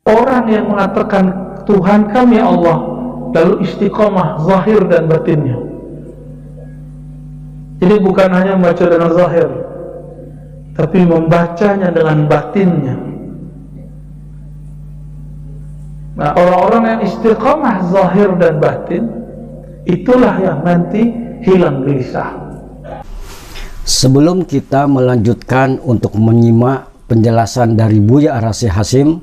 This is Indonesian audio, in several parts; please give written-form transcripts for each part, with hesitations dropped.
Orang yang mengatakan Tuhan kami Allah, lalu istiqomah zahir dan batinnya. Jadi bukan hanya membaca dengan zahir, tapi membacanya dengan batinnya. Nah, orang-orang yang istiqamah zahir dan batin, itulah yang nanti hilang gelisah. Sebelum kita melanjutkan untuk menyimak penjelasan dari Buya Ar-Rasyid Hasyim,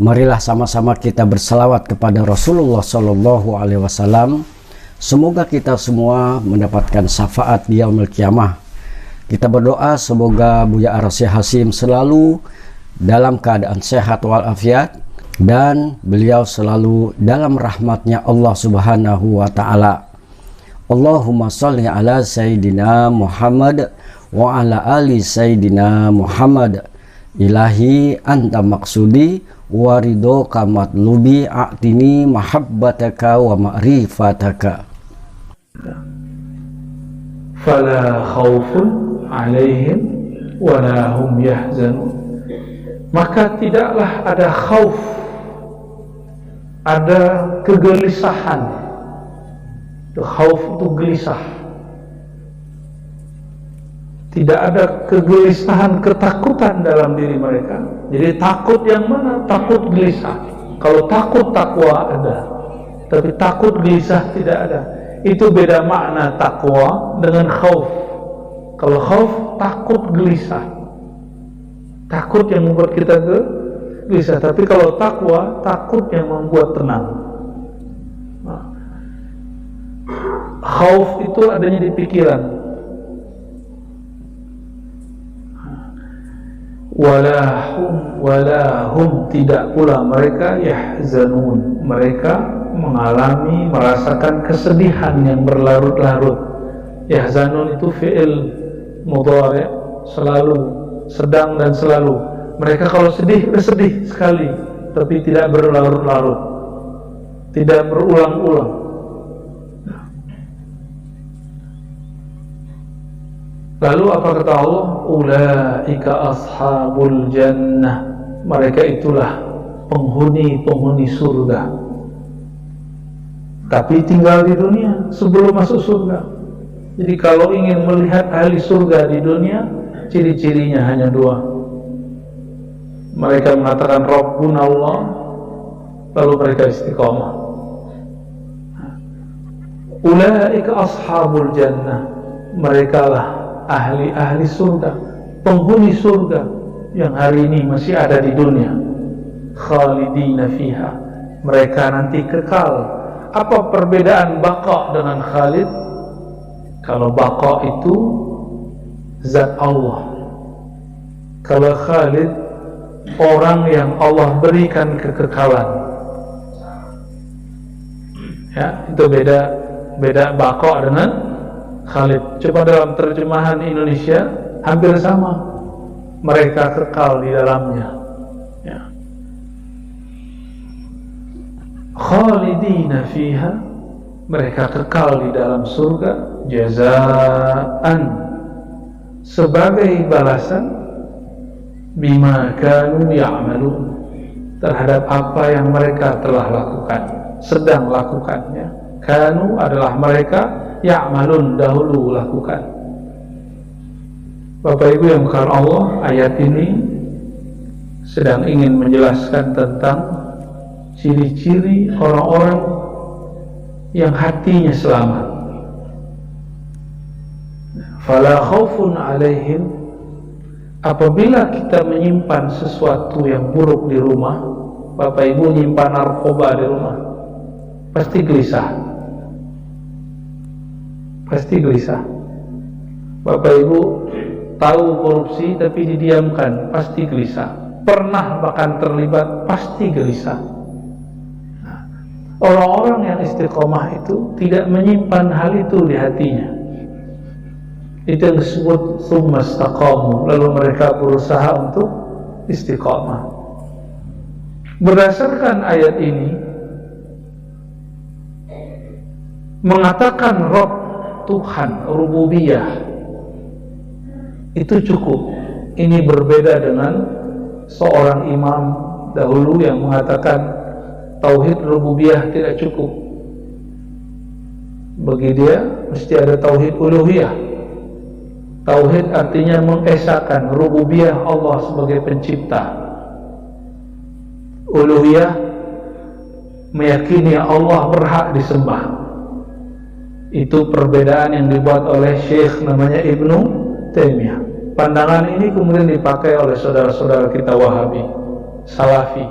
marilah sama-sama kita berselawat kepada Rasulullah SAW. Semoga kita semua mendapatkan syafaat di yaumil qiyamah. Kita berdoa semoga Buya Ar-Rasyid Hasyim selalu dalam keadaan sehat walafiat, dan beliau selalu dalam rahmatnya Allah Subhanahu wa ta'ala. Allahumma sholli ala Sayyidina Muhammad wa ala ali Sayyidina Muhammad. Ilahi anta maksudi wa ridhoka matlubi, a'tini mahabbataka wa ma'rifataka. Fala khawfun alaihim wa la hum yahzanun. Maka tidaklah ada khauf, ada kegelisahan. Khauf itu gelisah. Tidak ada kegelisahan, ketakutan dalam diri mereka. Jadi takut yang mana? Takut gelisah. Kalau takut takwa ada, tapi takut gelisah tidak ada. Itu beda makna takwa dengan khauf. Kalau khauf takut gelisah, takut yang membuat kita gelisah. Tapi kalau takwa, takut yang membuat tenang. Nah, khauf itu adanya di pikiran. Walahum tidak pula mereka yahzanun, mereka mengalami, merasakan kesedihan yang berlarut-larut. Yahzanun itu fi'il mudhari', selalu, sedang dan selalu. Mereka kalau sedih, sedih sekali, tapi tidak berlarut-larut, tidak berulang-ulang. Lalu apa kata Allah? Ulaika ashabul jannah, mereka itulah penghuni surga, tapi tinggal di dunia sebelum masuk surga. Jadi kalau ingin melihat ahli surga di dunia, ciri-cirinya hanya dua. Mereka mengatakan Rabbuna Allah, lalu mereka istiqamah. Ulaika ashabul jannah, mereka lah ahli surga, penghuni surga yang hari ini masih ada di dunia. Khalidina fiha, mereka nanti kekal. Apa perbedaan baqa dengan khalid? Kalau baqa itu zat Allah, kalau khalid orang yang Allah berikan kekekalan. Ya, itu beda baqa dengan khalid. Coba dalam terjemahan Indonesia hampir sama, mereka kekal di dalamnya. Ya. Khalidina fiha, mereka kekal di dalam surga, jazaan, sebagai balasan, bima kanu ya'malun, terhadap apa yang mereka telah lakukan, sedang lakukannya. Kanu adalah mereka, ya'malun dahulu lakukan. Bapak Ibu yang bukan Allah, ayat ini sedang ingin menjelaskan tentang ciri-ciri orang-orang yang hatinya selamat. Fala khaufun alaihim, apabila kita menyimpan sesuatu yang buruk di rumah, Bapak Ibu menyimpan narkoba di rumah, pasti gelisah. Pasti gelisah. Bapak Ibu tahu korupsi tapi didiamkan, pasti gelisah. Pernah bahkan terlibat, pasti gelisah. Orang-orang yang istiqomah itu tidak menyimpan hal itu di hatinya. Itu yang disebut tsumma istaqamu, lalu mereka berusaha untuk istiqomah. Berdasarkan ayat ini mengatakan Rabb, Tuhan, rububiyah, itu cukup. Ini berbeda dengan seorang imam dahulu yang mengatakan tauhid rububiyah tidak cukup. Bagi dia mesti ada tauhid uluhiyah. Tauhid artinya mengesahkan rububiyah Allah sebagai pencipta. Uluhiyah meyakini Allah berhak disembah. Itu perbedaan yang dibuat oleh Syekh namanya Ibnu Taimiyah. Pandangan ini kemudian dipakai oleh saudara-saudara kita Wahabi, Salafi,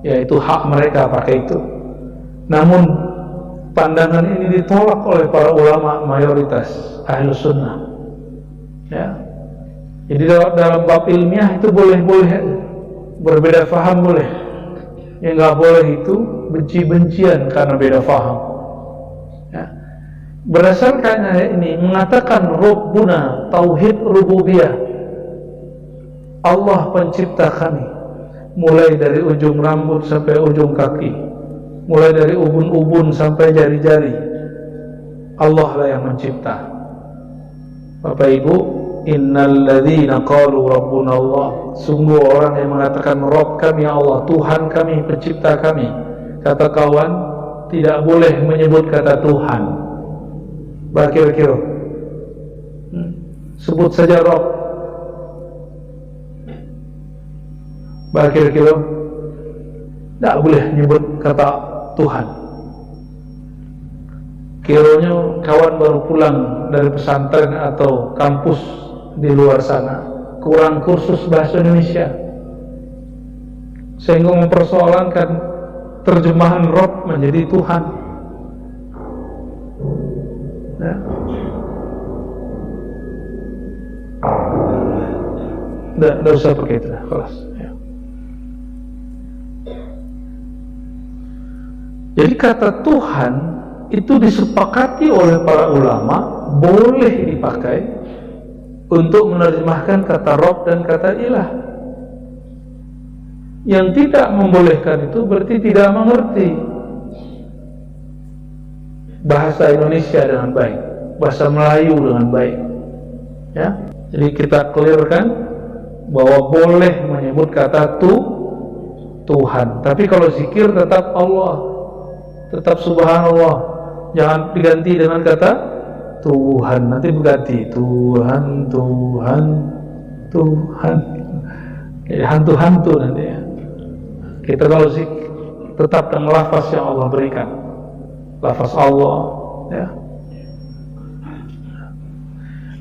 yaitu hak mereka pakai itu. Namun pandangan ini ditolak oleh para ulama mayoritas Ahlus Sunnah. Ya. Jadi dalam bab ilmiah itu boleh-boleh, berbeda faham boleh. Yang nggak boleh itu benci-bencian karena beda faham. Ya. Berdasarkan ayat ini mengatakan Rabbuna, tauhid rububiyah, Allah pencipta kami, mulai dari ujung rambut sampai ujung kaki, mulai dari ubun-ubun sampai jari-jari, Allah lah yang mencipta. Bapak Ibu, innal ladzina qalu rabbuna Allah, sungguh orang yang mengatakan Rabb kami Allah, Tuhan kami, pencipta kami. Kata kawan, tidak boleh menyebut kata Tuhan. Kira-kira sebut saja Rabb. Kira-kira tidak boleh menyebut kata Tuhan. Kiranya kawan baru pulang dari pesantren atau kampus di luar sana, kurang kursus bahasa Indonesia, sehingga mempersoalkan terjemahan Rabb menjadi Tuhan. Ya. Tidak usah pakai itu, kelas. Ya. Jadi kata Tuhan itu disepakati oleh para ulama boleh dipakai untuk menerjemahkan kata Rabb dan kata ilah. Yang tidak membolehkan itu berarti tidak mengerti bahasa Indonesia dengan baik, bahasa Melayu dengan baik. Ya, jadi kita clearkan bahwa boleh menyebut kata Tuhan, tapi kalau zikir tetap Allah, tetap Subhanallah, jangan diganti dengan kata Tuhan. Nanti berganti Tuhan, Tuhan, Tuhan, kayak hantu-hantu nanti ya. Kita kalau zikir tetap dengan lafaz yang Allah berikan, lafaz Allah. Ya.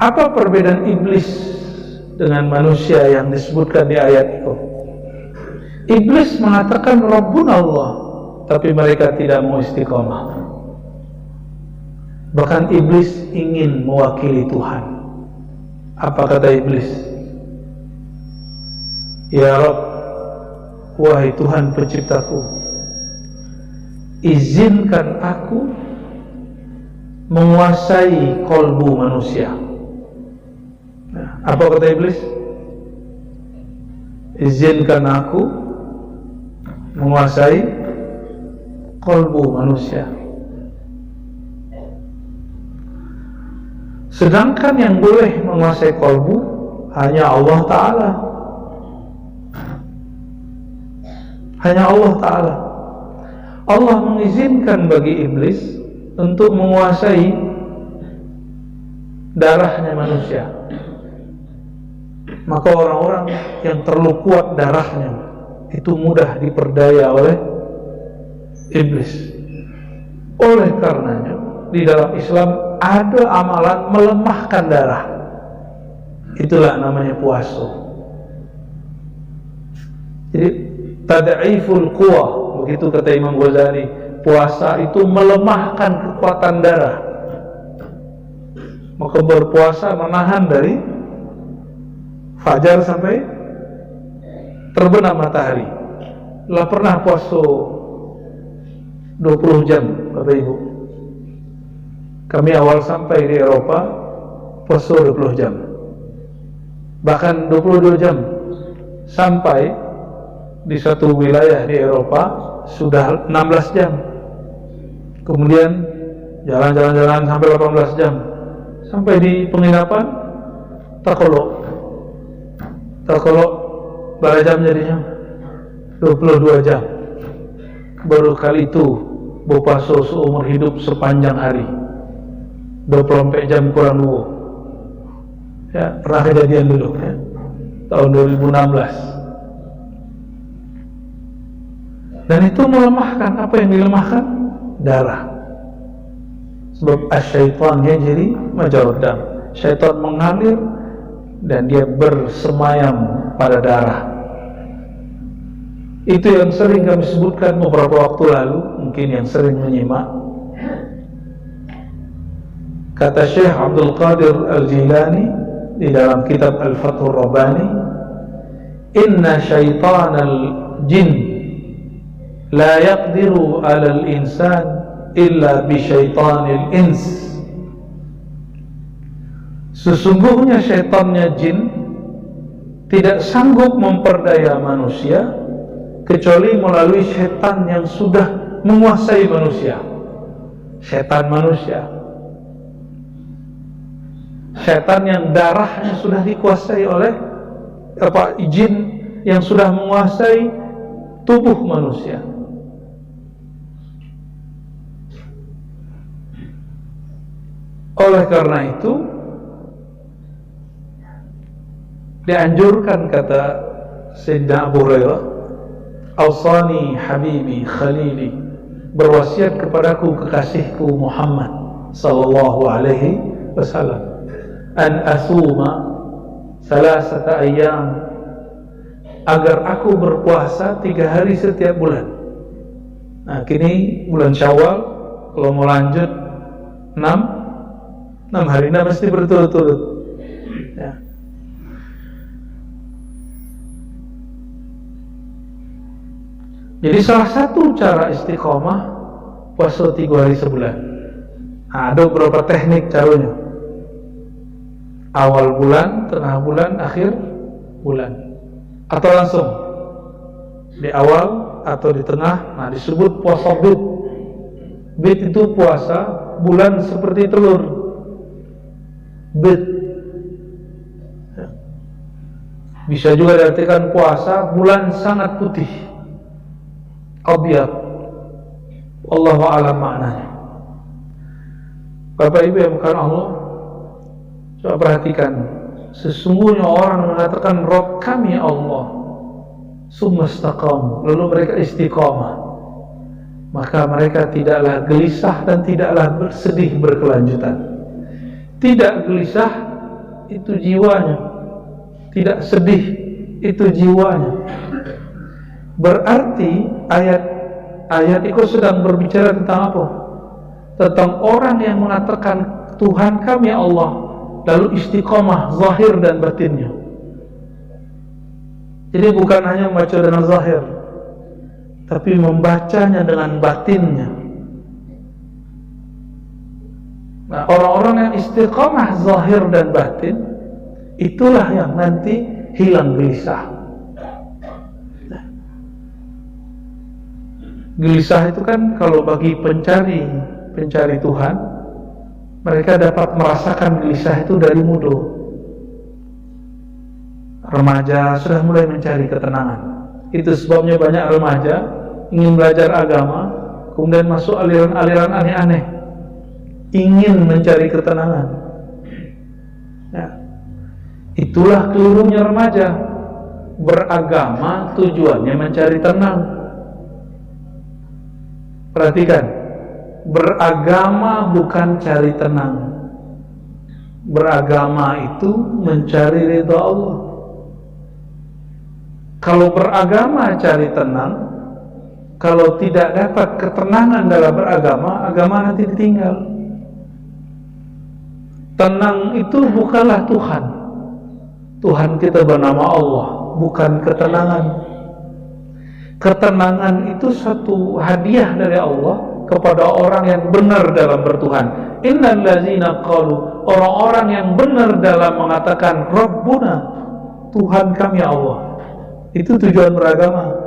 Apa perbedaan iblis dengan manusia yang disebutkan di ayat itu? Iblis mengatakan Rabbuna Allah, tapi mereka tidak mau istiqomah. Bahkan iblis ingin mewakili Tuhan. Apa kata iblis? Ya Rabb, wahai Tuhan penciptaku, izinkan aku menguasai kolbu manusia. Nah, apa kata iblis? Izinkan aku menguasai kolbu manusia. Sedangkan yang boleh menguasai kolbu hanya Allah Ta'ala. Hanya Allah Ta'ala. Allah mengizinkan bagi iblis untuk menguasai darahnya manusia. Maka orang-orang yang terlalu kuat darahnya itu mudah diperdaya oleh iblis. Oleh karenanya di dalam Islam ada amalan melemahkan darah. Itulah namanya puasa. Jadi tad'iful quwa, begitu kata Imam Ghazali, puasa itu melemahkan kekuatan darah. Maka berpuasa menahan dari fajar sampai terbenam matahari. Lah pernah puasa 20 jam, Bapak Ibu. Kami awal sampai di Eropa puasa 20 jam, bahkan 22 jam. Sampai di satu wilayah di Eropa sudah 16 jam. Kemudian jalan-jalan sampai 18 jam. Sampai di penginapan takolok berapa jam jadinya? 22 jam. Baru kali itu berpuasa seumur hidup sepanjang hari, 24 jam kurang 2. Ya, pernah kejadian dulu ya, tahun 2016. Dan itu melemahkan. Apa yang dilemahkan? Darah. Sebab asyaitan yajri majrad dam. Syaitan mengalir dan dia bersemayam pada darah. Itu yang sering kami sebutkan beberapa waktu lalu, mungkin yang sering menyimak. Kata Syekh Abdul Qadir Al-Jilani di dalam kitab Al-Fathur Rabbani, inna syaitanal jin la yaqdiru 'alal insan illa bi syaitanil ins. Sesungguhnya syaitannya jin tidak sanggup memperdaya manusia kecuali melalui syaitan yang sudah menguasai manusia. Syaitan manusia, syaitan yang darahnya sudah dikuasai oleh jin yang sudah menguasai tubuh manusia. Oleh karena itu dianjurkan, kata Sayyidina Abu Hurairah, awsani habibi khalili, berwasiat kepadaku kekasihku Muhammad sallallahu alaihi wasallam, an asuma salasata ayyam, agar aku berpuasa 3 hari setiap bulan. Nah, kini bulan Syawal, kalau mau lanjut 6 hari, mesti berturut-turut ya. Jadi salah satu cara istiqomah puasa 3 hari sebulan. Nah, ada beberapa teknik caranya. Awal bulan, tengah bulan, akhir bulan, atau langsung di awal atau di tengah. Nah, disebut puasa bid. Bid itu puasa bulan seperti telur. Bid bisa juga diartikan puasa bulan sangat putih, abyad. Wallahu a'lam maknanya. Bapak Ibu yang bukan Allah, coba perhatikan, sesungguhnya orang mengatakan Rabb kami Allah, summa istaqamu, lalu mereka istiqamah, maka mereka tidaklah gelisah dan tidaklah bersedih berkelanjutan. Tidak gelisah itu jiwanya, tidak sedih itu jiwanya. Berarti ayat itu sedang berbicara tentang apa? Tentang orang yang mengatakan Tuhan kami Allah, lalu istiqomah zahir dan batinnya. Jadi bukan hanya membaca dengan zahir, tapi membacanya dengan batinnya. Nah, orang-orang yang istiqomah zahir dan batin, itulah yang nanti hilang gelisah. Gelisah itu kan kalau bagi pencari Tuhan, mereka dapat merasakan gelisah itu dari muda. Remaja sudah mulai mencari ketenangan. Itu sebabnya banyak remaja ingin belajar agama, kemudian masuk aliran-aliran aneh-aneh, ingin mencari ketenangan. Ya. Itulah kelirunya remaja. Beragama tujuannya mencari tenang. Perhatikan, beragama bukan cari tenang. Beragama itu mencari ridha Allah. Kalau beragama cari tenang, kalau tidak dapat ketenangan dalam beragama, agama nanti ditinggal. Tenang itu bukanlah Tuhan. Tuhan kita bernama Allah, bukan ketenangan. Ketenangan itu satu hadiah dari Allah kepada orang yang benar dalam bertuhan. Innal ladzina qalu, orang-orang yang benar dalam mengatakan Rabbuna, Tuhan kami Allah. Itu tujuan beragama.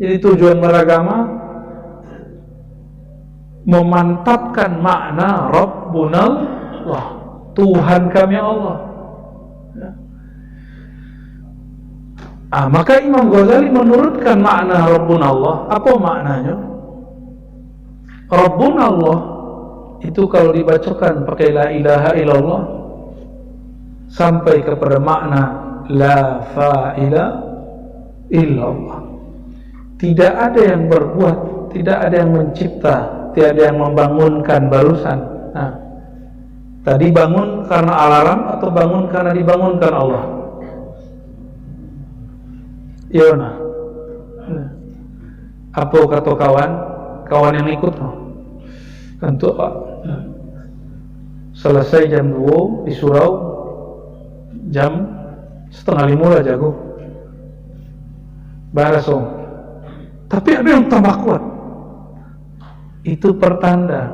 Jadi tujuan beragama memantapkan makna Rabbunal Allah, Tuhan kami Allah. Maka Imam Ghazali menurutkan makna Rabbun Allah. Apa maknanya? Rabbun Allah itu kalau dibacakan pakai la ilaha illallah sampai kepada makna la fa'ila illallah. Tidak ada yang berbuat, tidak ada yang mencipta, tidak ada yang membangunkan barusan. Tadi bangun karena alarm atau bangun karena dibangunkan Allah? Yona. Apa kata kawan yang ikut? Tentu Pak. Selesai jam 2 di surau, jam 4:30 lah jago. Barasong. Tapi ada yang tambah kuat. Itu pertanda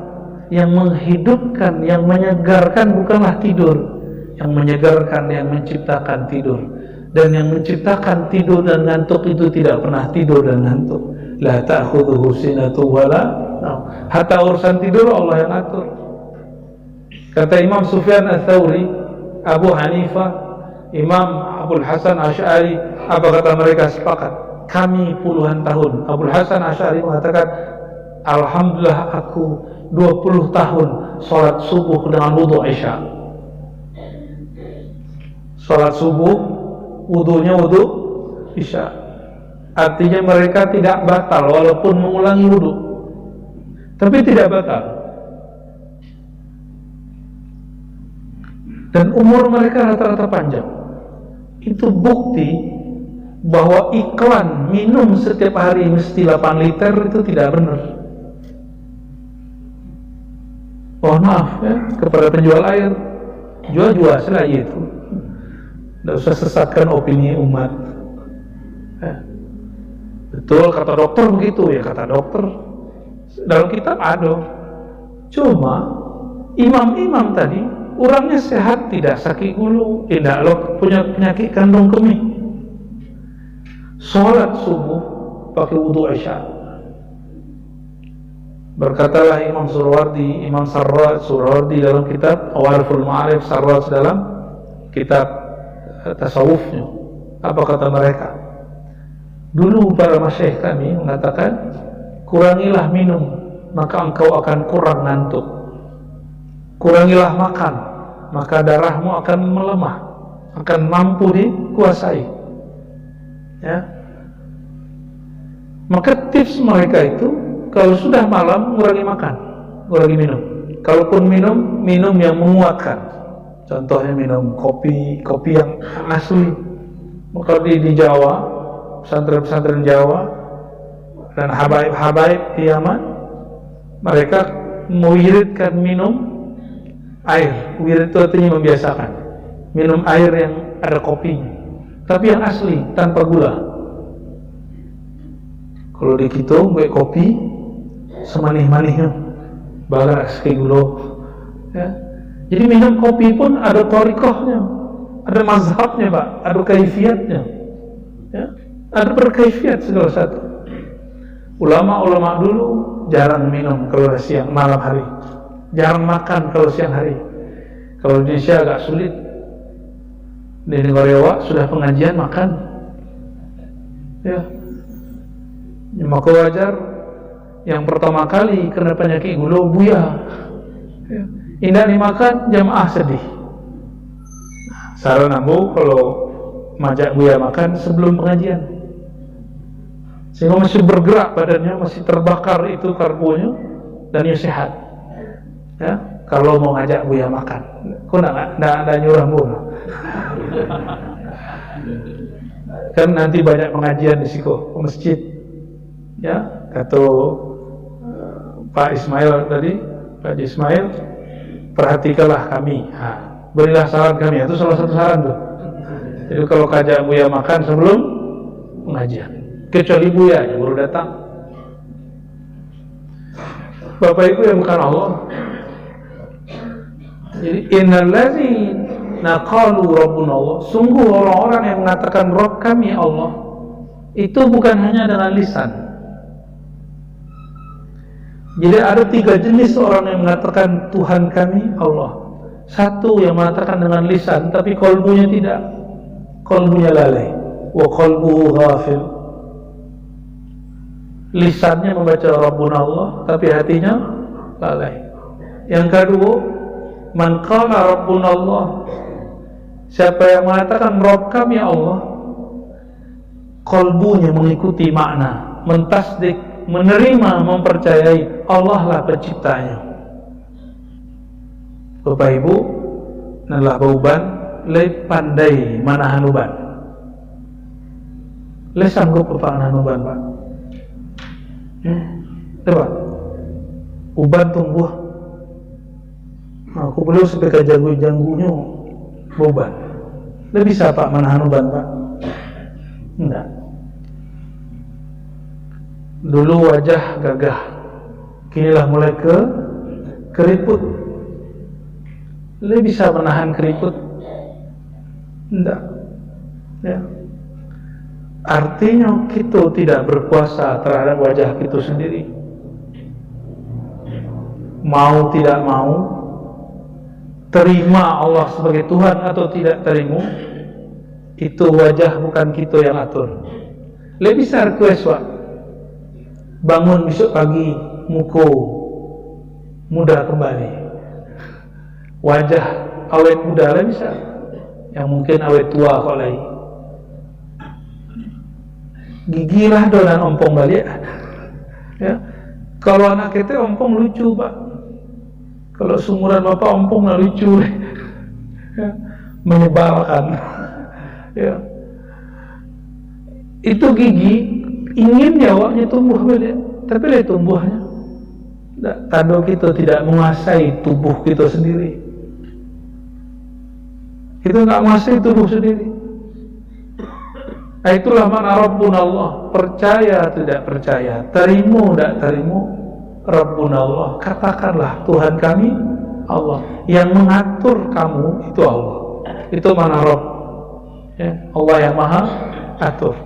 yang menghidupkan, yang menyegarkan bukanlah tidur. Yang menyegarkan, yang menciptakan tidur. Dan yang menciptakan tidur dan ngantuk itu tidak pernah tidur dan ngantuk. La ta'khudhuhu sinatun wala naum. Hatta urusan tidur Allah yang atur. Kata Imam Sufyan Ats-Tsauri, Abu Hanifah, Imam Abdul Hasan Asy'ari, apa kata mereka? Sepakat. Kami puluhan tahun. Abdul Hasan Asy'ari mengatakan, alhamdulillah aku 20 tahun sholat subuh dengan wudu Isya. Sholat subuh, wudunya wudu Isya. Artinya mereka tidak batal walaupun mengulangi wudu, tapi tidak batal. Dan umur mereka rata-rata panjang. Itu bukti bahwa iklan minum setiap hari mesti 8 liter itu tidak benar. Mohon maaf ya kepada penjual air, jual saja itu. Tidak usah sesatkan opini umat. Betul kata dokter begitu ya, kata dokter dalam kitab ada. Cuma imam-imam tadi orangnya sehat, tidak sakit gulu, tidak punya penyakit kandung kemih. Sholat subuh pakai wudu Isya. Berkatalah Imam Surwardi, Imam Surwardi dalam kitab Awariful Ma'arif, Sarraj dalam kitab tasawufnya. Apa kata mereka? Dulu para masyayikh kami mengatakan, kurangilah minum maka engkau akan kurang ngantuk. Kurangilah makan maka darahmu akan melemah, akan mampu dikuasai. Ya. Maka tips mereka itu kalau sudah malam ngurangi makan, ngurangi minum. Kalaupun minum yang menguatkan. Contohnya minum kopi yang asli. Maka di Jawa, pesantren-pesantren Jawa dan habaib-habaib di Yaman, mereka mewiridkan minum air. Wirid itu artinya membiasakan minum air yang ada kopinya, tapi yang asli tanpa gula. Kalau di kita buat kopi semanih-manihnya balas kayak gula ya. Jadi minum kopi pun ada tariqahnya, ada mazhabnya Pak, ada kaifiatnya ya. Ada berkaifiat segala satu. Ulama-ulama dulu jarang minum kalau siang malam hari, jarang makan kalau siang hari. Kalau di Indonesia agak sulit. Di negara sudah pengajian makan ya. Maka wajar yang pertama kali kena penyakit gula buya ya. Indah dimakan jamaah sedih. Saran ambo kalau majak buya makan sebelum pengajian, sehingga masih bergerak badannya, masih terbakar itu karbonya dan ya sehat ya. Kalau mau ngajak buya makan, kok nggak nyurah bu kan nanti banyak pengajian di siko masjid ya. Kata Pak Ismail tadi, Pak Ismail, perhatikanlah kami, berilah saran kami. Itu salah satu saran tuh. Jadi kalau kajak buya makan sebelum pengajian, kecuali buya yang baru datang. Bapak Ibu yang bukan Allah. Jadi innallazina qalu rabbuna Allah, sungguh orang-orang yang mengatakan Rabb kami Allah, itu bukan hanya dengan lisan. Jadi ada 3 jenis orang yang mengatakan Tuhan kami Allah. Satu yang mengatakan dengan lisan tapi kalbunya tidak, kalbunya lalai, wa qalbuhu ghafil. Lisannya membaca Rabbuna Allah, tapi hatinya lalai. Yang kedua, man qala Rabbuna Allah, siapa yang mengatakan Rabb kami Allah, qalbunya mengikuti makna, mentasdik, menerima, mempercayai Allah lah penciptanya. Bapak Ibu, nalah bauban le pandai manahan uban. Le sanggup manahan uban, Pak? Coba. Uban tumbuh. Aku belum sampai ke janggu-janggunya bauban. Le bisa Pak manahan uban, Pak? Enggak. Dulu wajah gagah, kinilah mulai keriput. Le bisa menahan keriput? Enggak. Ya. Artinya kita tidak berkuasa terhadap wajah kita sendiri. Mau tidak mau, terima Allah sebagai Tuhan atau tidak terima, itu wajah bukan kita yang atur. Lebih bisa request, Pak, bangun besok pagi muka muda kembali, wajah awet muda lah bisa, yang mungkin awet tua kok lagi. Gigi lah dolan ompong balik. Ya. Kalau anak kita ompong lucu, Pak. Kalau sumuran Bapak ompong lah lucu. Ya. Menyebalkan. Ya. Itu gigi ingin nyawanya tumbuh balik, tapi lah tumbuhnya. Tanda kita tidak menguasai tubuh kita sendiri. Kita nggak menguasai tubuh sendiri. Itulah makna Rabbuna Allah. Percaya tidak percaya, terima tidak terima, Rabbuna Allah. Katakanlah Tuhan kami Allah. Yang mengatur kamu itu Allah. Itu makna Rabb. Ya, Allah yang maha atur.